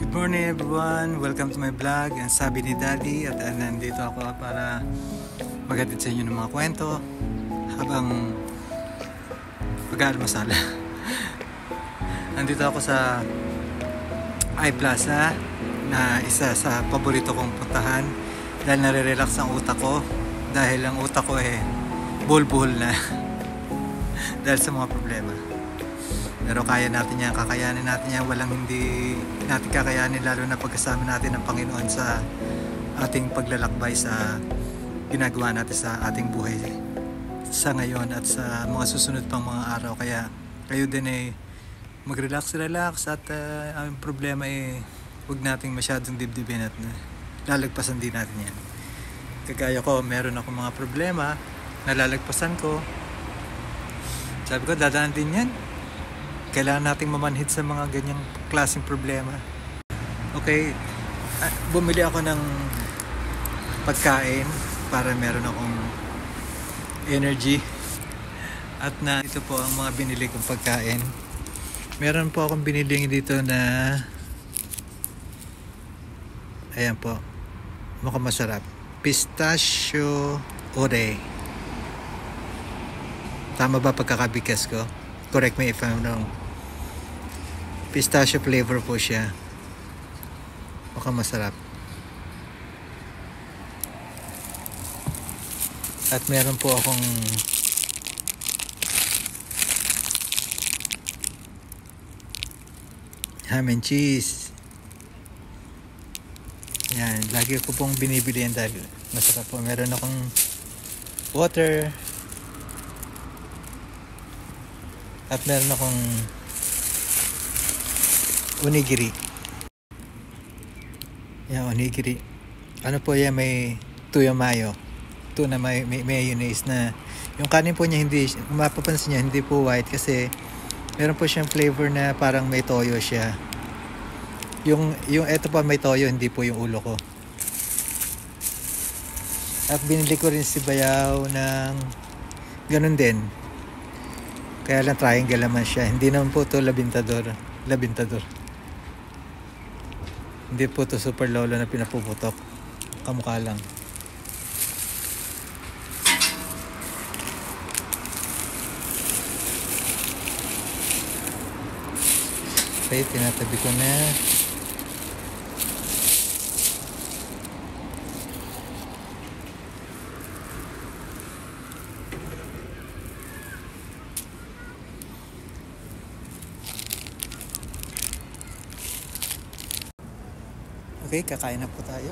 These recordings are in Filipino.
Good morning everyone, welcome to my vlog. Ang sabi ni Daddy at nandito ako para maghatid sa inyo ng mga kwento habang mag-aalmusal. Nandito ako sa iPlaza na isa sa paborito kong puntahan dahil nare-relax ang utak ko dahil ang utak ko buhol-buhol na dahil sa mga problema. Pero kaya natin yan, kakayanin natin yan, walang hindi natin kakayanin, lalo na pagkasama natin ng Panginoon sa ating paglalakbay sa ginagawa natin sa ating buhay sa ngayon at sa mga susunod pang mga araw. Kaya kayo din mag-relax at ang problema huwag nating masyadong dibdibin at lalagpasan din natin yan. Kagaya ko, meron ako mga problema, nalalagpasan ko. Sabi ko, dadaan din yan. Kailangan nating mamanhid sa mga ganyang klaseng problema. Okay, bumili ako ng pagkain para meron akong energy. At na ito po ang mga binili kong pagkain. Meron po akong binili dito na ayan po, mukhang masarap. Pistachio ore. Tama ba pagkakabigkas ko? Correct me if I'm wrong. Pistachio flavor po siya. Mukhang masarap. At meron po akong ham and cheese. Yan, lagi ko pong binibili yan dahil masarap po. Meron akong water. At meron akong onigiri. Yan, onigiri. Ano po yan, may tuya mayo. Tuna may mayonnaise na yung kanin po niya hindi, kung mapapansin niya, hindi po white kasi meron po siyang flavor na parang may toyo siya. Yung eto pa may toyo, hindi po yung ulo ko. At binili ko rin si bayaw ng ganun din. Kaya lang triangle naman siya. Hindi naman po ito labintador. Hindi po ito super lolo na pinapuputok. Kamukha lang. Okay, tinatabi ko na. Okay, kakain na po tayo.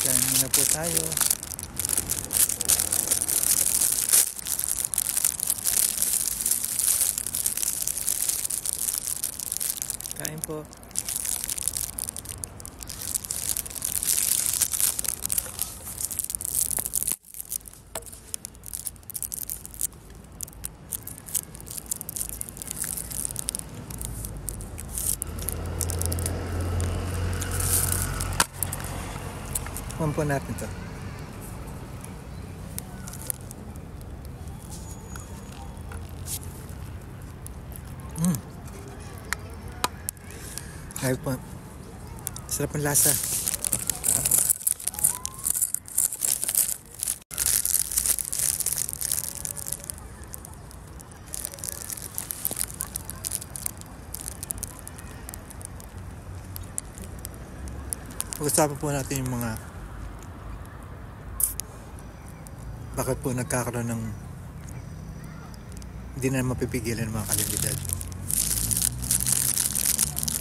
Kain muna po tayo. Kain po. Kuhan po natin ito. Ay po. Sarap ang lasa. Pag-usapan po natin yung mga bakit po nagkakaroon ng hindi na mapipigilan ng mga kalamidad.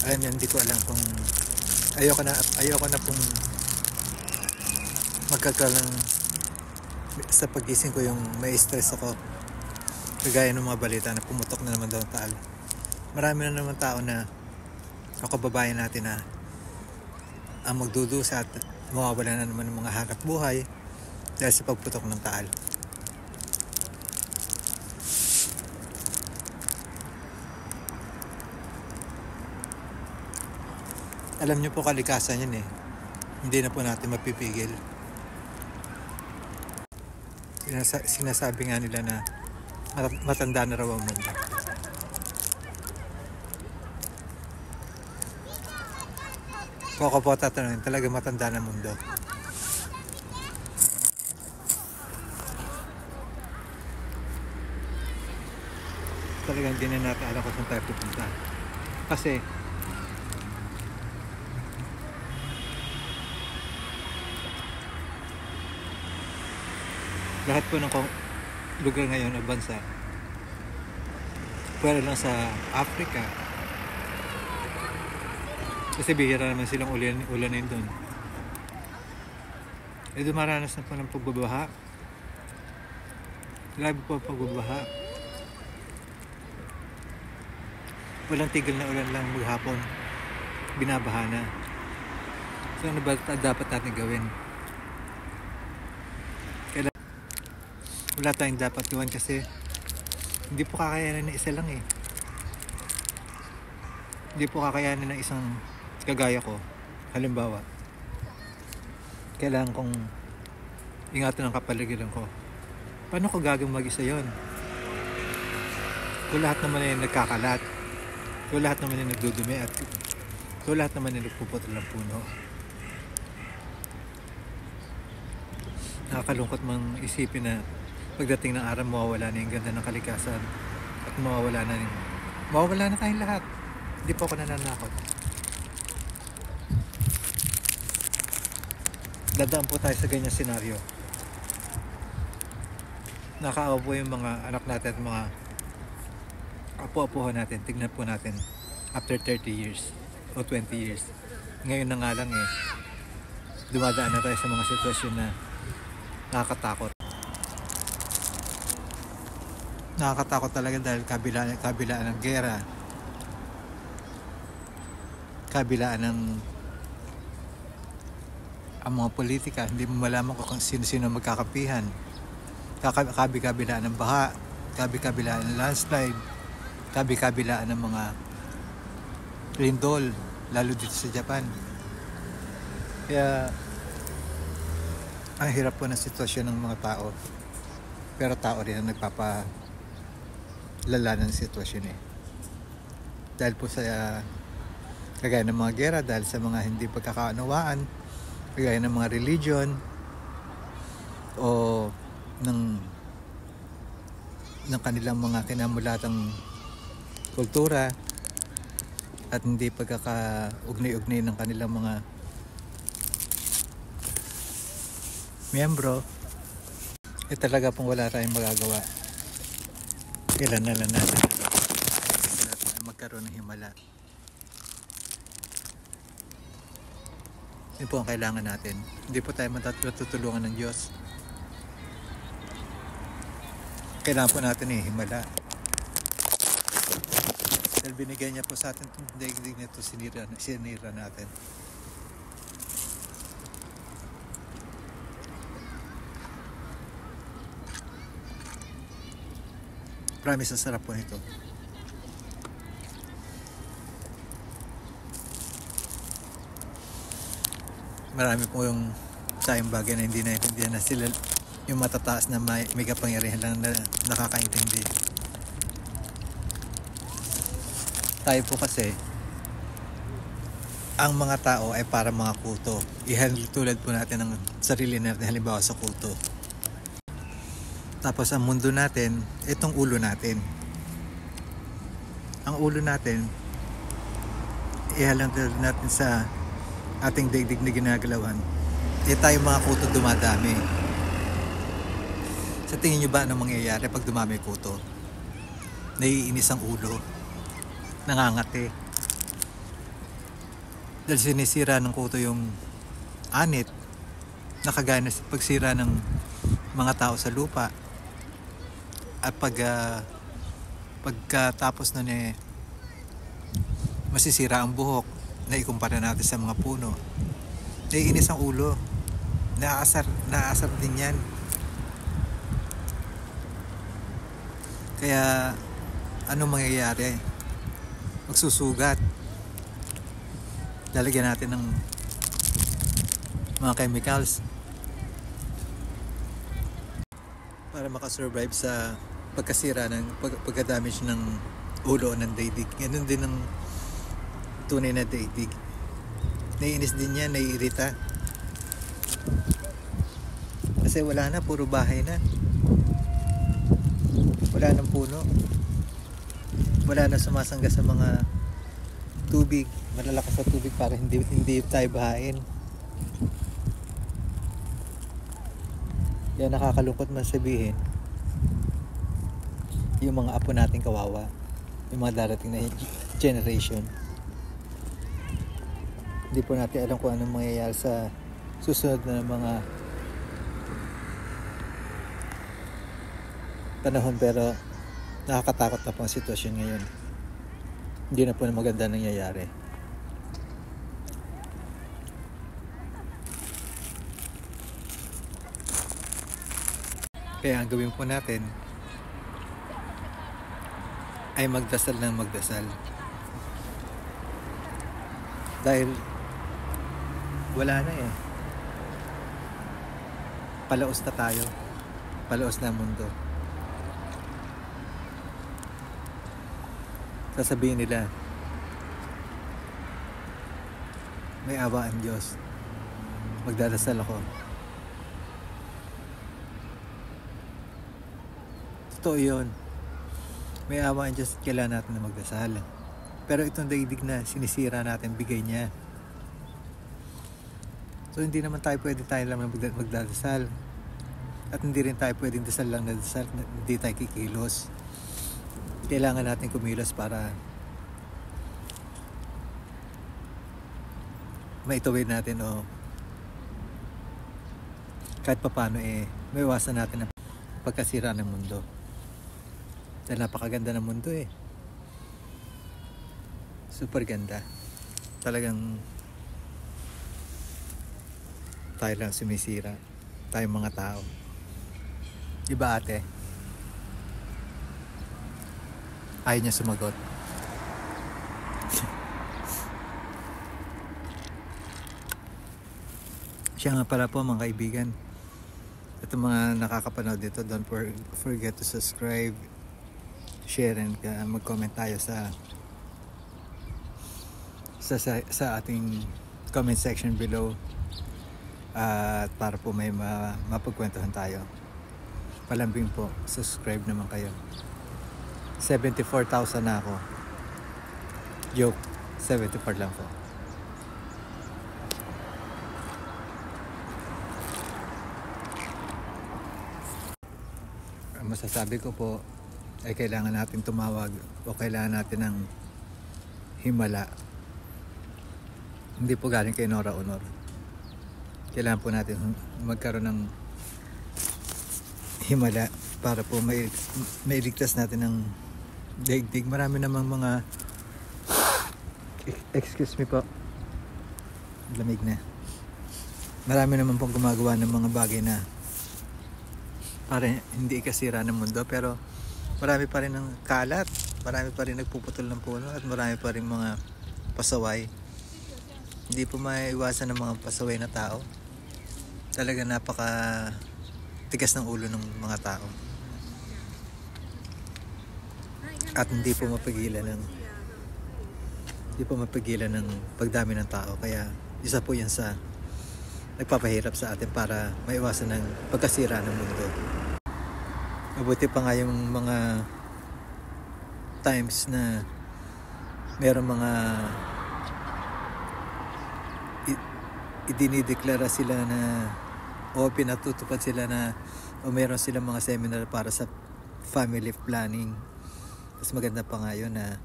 Alam yan, hindi ko alam kung ayoko na pong magkakaroon ng sa pagising ko yung may stress ako kagaya ng mga balita na pumutok na naman daw ang taal. Marami na naman tao na kababayan natin na ang magdudusa at mawawala na naman ng mga hanap buhay dahil sa pagputok ng taal. Alam niyo po kalikasan yan Hindi na po natin mapipigil. Sinasabi nga nila na matanda na raw ang mundo. Kung ako po tatanungin, talaga matanda na mundo. Talagang hindi na natin alam kung saan tayo pupunta. Kasi lahat po ng lugar ngayon na bansa, pwede lang sa Africa, kasi bihira naman silang ulanin doon. Dumaranas na po ng pagbabaha. Grabe po ang pagbabaha. Walang tigil na ulan lang maghapon, binabaha na. So ano ba dapat natin gawin? Wala tayong dapat gawin kasi hindi po kakayanin ng isa lang eh. Hindi po kakayanin ng isang kagaya ko. Halimbawa, kailangan kong ingatan ang kapaligiran ko. Paano ko gagawin mag-isa yun? Kung lahat naman ay nagkakalat, kung lahat naman ay nagdudumi, at kung lahat naman ay nagpuputol ng puno. Nakakalungkot mang isipin na pagdating ng araw, mawawala na yung ganda ng kalikasan at mawawala na tayong lahat. Hindi po ako nananakot. Dadaan po tayo sa ganyang senaryo. Nakaawa po yung mga anak natin at mga apo-apuhan natin. Tignan po natin after 30 years o 20 years. Ngayon na nga lang dumadaan na tayo sa mga sitwasyon na nakakatakot. Nakakatakot talaga dahil kabilaan ng gera, kabilaan ng ang mga politika, hindi mo malaman kung sino-sino magkakapihan, kabilaan ng baha, kabilaan ng landslide, kabilaan ng mga lindol, lalo dito sa Japan. Kaya ang hirap po ng sitwasyon ng mga tao, pero tao rin ang nagpapalala ng sitwasyon dahil po sa kagaya ng mga gera, dahil sa mga hindi pagkakaunawaan, kagaya ng mga religion o ng kanilang mga kinamulatang kultura at hindi pagkakaugnay-ugnay ng kanilang mga miyembro, talaga pong wala tayong magagawa. Kailan na lang natin magkaroon ng himala. Yun po ang kailangan natin. Hindi po tayo matutulungan ng Diyos. Kailangan po natin himala. Dahil binigay niya po sa atin itong daigdig na ito, sinira natin. Promise, ang sarap po nito. Marami po yung sayang bagay na hindi naintindihan na sila yung matataas na may kapangyarihan lang na nakakaintindi. Tayo po kasi, ang mga tao ay para mga kulto. Tulad po natin ng sarili natin, halimbawa sa kulto. Tapos ang mundo natin, itong ulo natin. Ang ulo natin, ihalang natin sa ating daigdig na ginagalawan. Tayo mga kuto dumadami. Sa tingin nyo ba anong mangyayari pag dumami kuto? Naiinis ang ulo. Nangangati. Dahil sinisira ng kuto yung anit, nakagaya na pagsira ng mga tao sa lupa. At pagkatapos nun masisira ang buhok na ikumpara natin sa mga puno. Naiinis ang ulo. Naaasar din yan. Kaya ano mangyayari? Magsusugat. Lalagyan natin ng mga chemicals. para makasurvive sa pagkasira ng pagka-damage ng ulo ng daigdig. Ganun din ang tunay na daigdig. Naiinis din yan, naiirita. Kasi wala na, puro bahay na. Wala nang puno. Wala na sumasangga sa mga tubig. Malalakas sa tubig para hindi tayo bahain. Yan, nakakalungkot man sabihin. Yung mga apo natin kawawa. Yung mga darating na generation. Hindi po natin alam kung anong mangyayari sa susunod na mga panahon, pero nakakatakot na po ang sitwasyon ngayon. Hindi na po na maganda nangyayari. Kaya ang gawin po natin ay magdasal ng magdasal. Dahil wala na eh. Palaos na tayo. Palaos na ang mundo. Sasabihin nila, may awa ang Diyos. Magdadasal ako. Totoo yun. May awa ang Diyos, kailangan natin na magdasal. Pero itong daigdig na sinisira natin, bigay niya. So hindi naman tayo lang magdadasal. At hindi rin tayo pwedeng dasal lang na dasal, hindi tayo kikilos. Kailangan natin kumilos para maitawid natin o kahit papano may iwasan natin ang pagkasira ng mundo. Dahil napakaganda ng mundo eh. Super ganda. Talagang tayo lang sumisira. Tayong mga tao. Diba ate? Ayaw niya sumagot. Siya nga pala po mga kaibigan. Ito mga nakakapanood dito, don't forget to subscribe, share, and mag-comment tayo sa ating comment section below. At para po may mapagkwentuhan tayo. Palambing po, subscribe naman kayo. 74,000 na ako. Joke, 74 lang po. Ang masasabi ko po ay kailangan natin tumawag o kailangan natin ng himala. Hindi po galing kay Nora Honor. Kailangan po natin magkaroon ng himala para po mailigtas natin ng daigdig. Marami namang mga excuse me po, lamig na. Marami naman pong gumagawa ng mga bagay na para hindi ikasira ng mundo, pero marami pa rin ng kalat, marami pa rin nagpuputol ng puno, at marami pa rin mga pasaway. Hindi po maiwasan ng mga pasaway na tao. Talaga napaka tigas ng ulo ng mga tao. At hindi po mapigilan ng pagdami ng tao. Kaya isa po yan sa nagpapahirap sa atin para maiwasan ng pagkasira ng mundo. Mabuti pa nga yung mga times na meron mga idinideklara sila na o pinatutupad sila na o meron silang mga seminar para sa family planning. Mas maganda pa nga yun na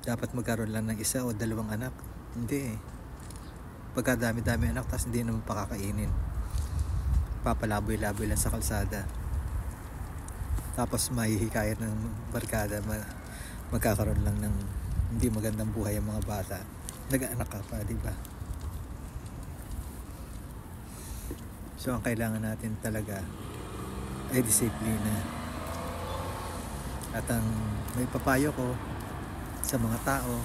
dapat magkaroon lang ng isa o dalawang anak. Hindi eh. Pagkadami-dami anak tapos hindi naman pakakainin. Papalaboy-laboy lang sa kalsada. Tapos mahihikayat ng barkada, magkakaroon lang ng hindi magandang buhay ang mga bata. Nag-aanak ka pa, di ba? So ang kailangan natin talaga ay disiplina. At ang may papayo ko sa mga tao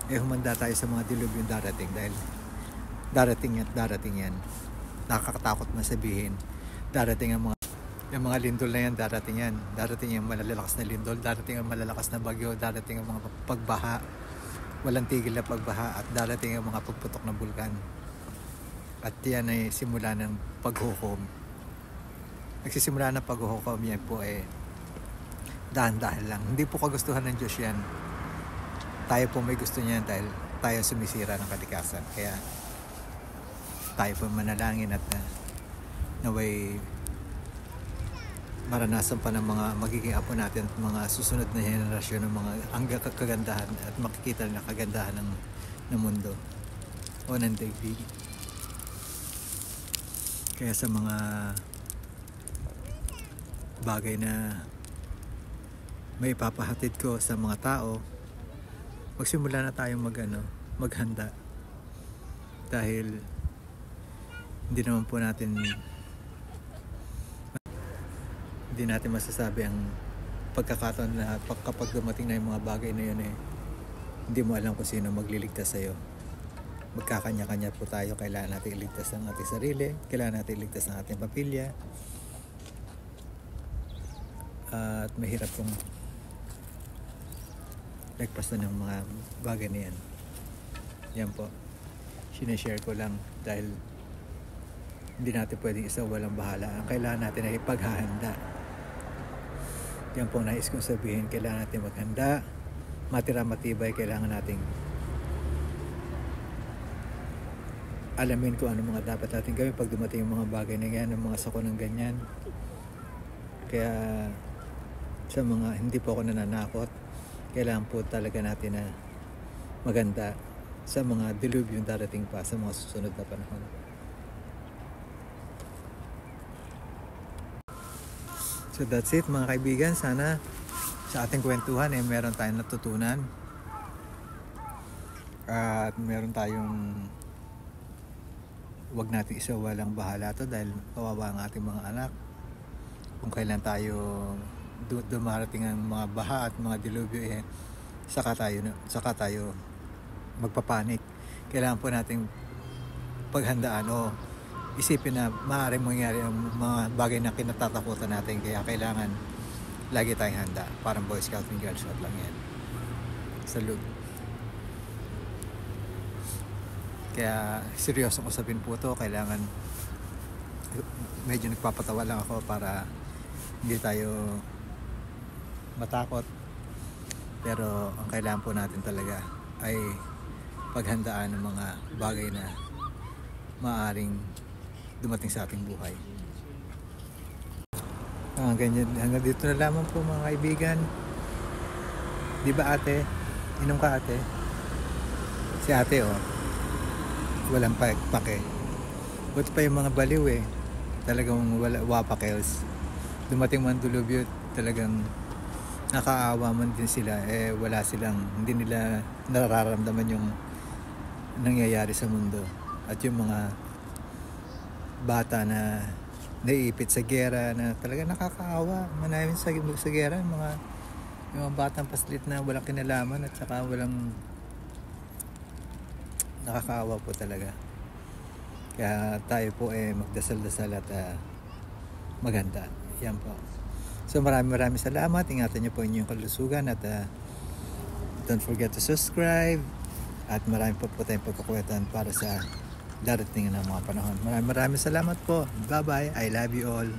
humanda tayo sa mga dilubyong darating, dahil darating yan. Nakakatakot na sabihin, darating ang mga Yung mga lindol na yan, darating yan. Darating yung malalakas na lindol, darating yung malalakas na bagyo, darating yung mga pagbaha, walang tigil na pagbaha, at darating yung mga pagputok ng bulkan. At yan ay simula ng paghukom. Nagsisimula ng paghukom, yan po ay dahan-dahan lang. Hindi po kagustuhan ng Diyos yan. Tayo po may gusto niyan dahil tayo sumisira ng kalikasan. Kaya tayo po manalangin at naway maranasan pa ng mga magiging apo natin at mga susunod na henerasyon ng mga kagandahan at makikita na kagandahan ng mundo o ng daigdig. Kaya sa mga bagay na may ipapahatid ko sa mga tao, magsimula na tayong maghanda dahil hindi natin masasabi ang pagkakataon na kapag dumating na yung mga bagay na yun hindi mo alam kung sino magliligtas sa'yo. Magkakanya-kanya po tayo. Kailangan natin iligtas ang ating sarili, kailangan natin iligtas ang ating pamilya, at mahirap kung nagpasta ng mga bagay na yan. Yan po, sineshare ko lang dahil hindi natin pwedeng isa walang bahala. Ang kailangan natin ay paghahanda. Yan po nais kong sabihin. Kailangan natin maghanda, matira matibay. Kailangan nating alamin kung ano mga dapat natin gawin pag dumating yung mga bagay na yan, ang mga sakonang ganyan. Kaya sa mga hindi po ako nananakot, kailangan po talaga natin na maganda sa mga dilubyong darating pa sa mga susunod na panahon. So that's it mga kaibigan. Sana sa ating kwentuhan meron tayong natutunan at meron tayong wag natin isawalang bahala to dahil kawawa ang ating mga anak. Kung kailan tayo dumarating ang mga baha at mga dilubyo saka tayo magpapanik. Kailangan po nating paghandaan o isipin na maaaring mangyari ang mga bagay na kinatatakutan natin. Kaya kailangan lagi tayong handa. Parang Boy Scout and Girl Scout lang yan. Salute. Kaya seryosong usapin po to. Kailangan medyo nagpapatawa lang ako para hindi tayo matakot. Pero ang kailangan po natin talaga ay paghandaan ng mga bagay na maaaring dumating sa ating buhay. Ganyan. Hanggang dito na lamang po mga kaibigan. Di ba ate? Inom ka ate? Si ate walang pake. Buti pa yung mga baliw talagang wapakels. Dumating man dilubyo, talagang nakaawa man din sila. Wala silang, hindi nila nararamdaman yung nangyayari sa mundo. At yung mga bata na naiipit sa gera na talaga nakakaawa. Manayos sa gera, yung mga batang paslit na walang kinalaman at saka walang nakakaawa po talaga. Kaya tayo po magdasal-dasal at maganda. Yan po. So maraming salamat. Ingatan niyo po inyong kalusugan at don't forget to subscribe at marami po tayong pagkukwentuhan para sa darating ng mga panahon. Maraming salamat po. Bye-bye. I love you all.